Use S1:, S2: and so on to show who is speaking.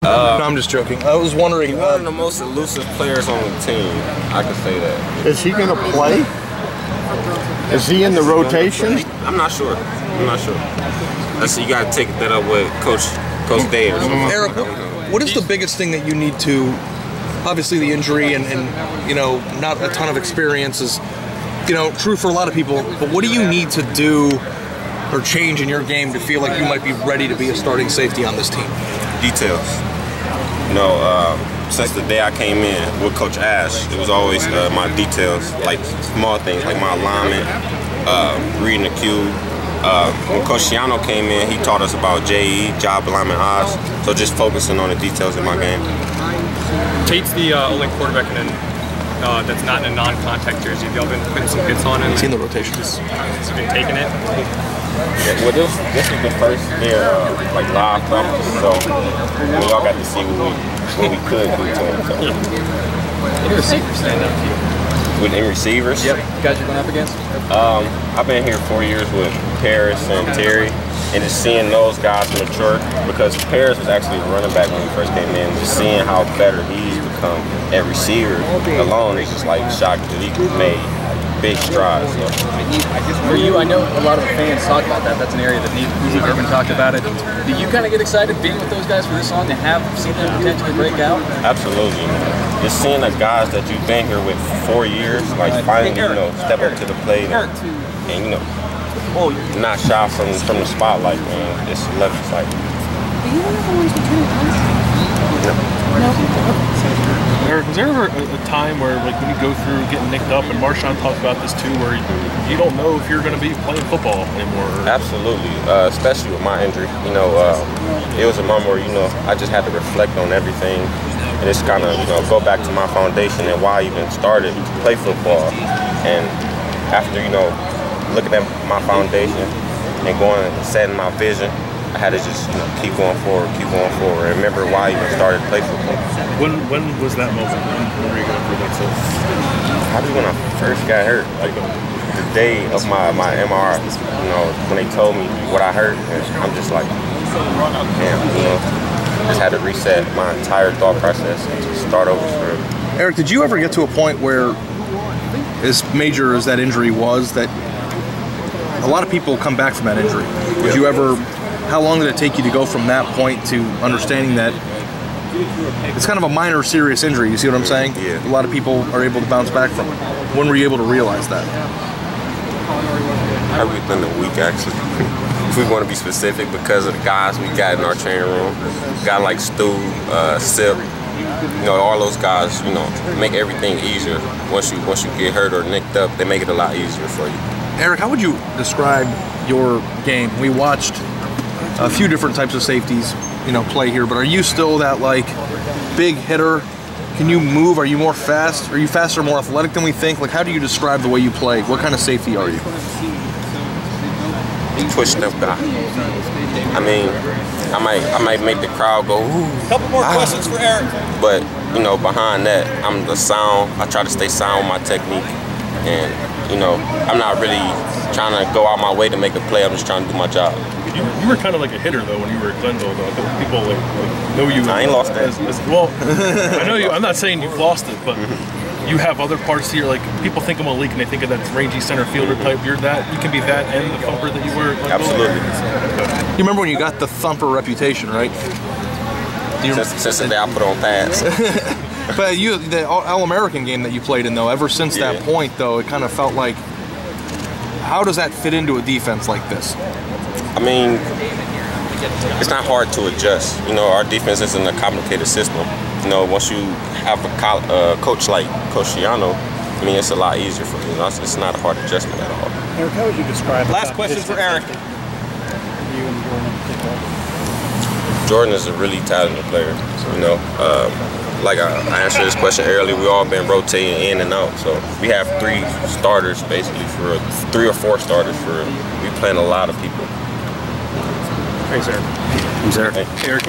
S1: No, I'm just joking. I was wondering.
S2: He's one of the most elusive players on the team. I can say that.
S3: Is he going to play? Is he in the rotation?
S2: I'm not sure. So you got to take that up with Coach Day or something.
S1: Eric, what is the biggest thing that you need to? Obviously, the injury and not a ton of experience is true for a lot of people. But what do you need to do or change in your game to feel like you might be ready to be a starting safety on this team?
S2: Details. Since the day I came in with Coach Ash, it was always my details, like small things, like my alignment, reading the cue. When Coach Ciano came in, he taught us about JE, job alignment odds, so just focusing on the details in my game.
S4: Tate's the only quarterback that's not in a non-contact jersey. Have y'all been putting some hits on him?
S1: Seen the rotations.
S4: Has he been taking it?
S2: Yeah, well, this is the first day like live practice, so we all got to see what we could do to him. So.
S4: Any receivers stand up to you?
S2: With any receivers?
S4: Yep. Guys you're going up against?
S2: I've been here 4 years with Paris and Terry, and just seeing those guys mature, because Paris was actually a running back when he first came in, just seeing how better he's become at receiver alone is just like shocking that he made big strides. So.
S4: For you, I know a lot of the fans talk about that. That's an area that needs Urban talked about it. Do you kind of get excited being with those guys for this long to have seen them potentially break out?
S2: Absolutely. Just seeing the guys that you've been here with for 4 years, like finally, step up to the plate and not shy from the spotlight, man. It's love exciting.
S5: Do you want to
S6: Eric, was there ever a time where, like, when you go through getting nicked up, and Marshawn talked about this too, where you don't know if you're going to be playing football anymore?
S2: Absolutely, especially with my injury. It was a moment where I just had to reflect on everything, and just kind of go back to my foundation and why I even started to play football. And after looking at my foundation and going and setting my vision, I had to just keep going forward, and remember why I even started to play football.
S6: When was that moment? When were you going through that stuff?
S2: Probably when I first got hurt, like the day of my MRI. When they told me what I hurt, and I'm just like, damn, just had to reset my entire thought process and just start over for real.
S1: Eric, did you ever get to a point where, as major as that injury was, that a lot of people come back from that injury? Did you ever? How long did it take you to go from that point to understanding that it's kind of a minor serious injury? You see what I'm saying?
S2: Yeah.
S1: A lot of people are able to bounce back from it. When were you able to realize that?
S2: Probably within a week, actually. If we want to be specific, because of the guys we got in our training room, a guy like Stu, Sip, all those guys, make everything easier. Once you get hurt or nicked up, they make it a lot easier for you.
S1: Eric, how would you describe your game? We watched a few different types of safeties, play here, but are you still that big hitter? Can you move? Are you more fast? Are you faster, more athletic than we think? How do you describe the way you play? What kind of safety are you?
S2: Twitch up guy. I mean, I might make the crowd go, ooh.
S7: Couple more questions for Eric.
S2: But behind that, I'm the sound. I try to stay sound with my technique, and I'm not really trying to go out my way to make a play. I'm just trying to do my job.
S6: You were kind of like a hitter though when you were at Glenville though. People know you.
S2: I ain't lost that.
S6: Well, I know you. I'm not saying you've lost it, but you have other parts here. Like people think of Malik and they think of that rangy center fielder type. You're that. You can be that and the thumper that you were at Glenville.
S2: Absolutely.
S1: You remember when you got the thumper reputation, right?
S2: Since the day I put on pads.
S1: But the All-American game that you played in though, ever since that point though, it kind of felt like, how does that fit into a defense like this?
S2: I mean, it's not hard to adjust. Our defense isn't a complicated system. Once you have a coach like Coach Ciano, I mean, it's a lot easier for you. It's not a hard adjustment at all.
S3: Eric, how would you describe
S7: Last question for Eric.
S2: Jordan is a really talented player. Like I answered this question earlier, we all been rotating in and out. So we have 3 starters basically for 3 or 4 starters for. We playing a lot of people.
S1: Thanks, Eric.
S2: Who's Eric?
S6: Eric,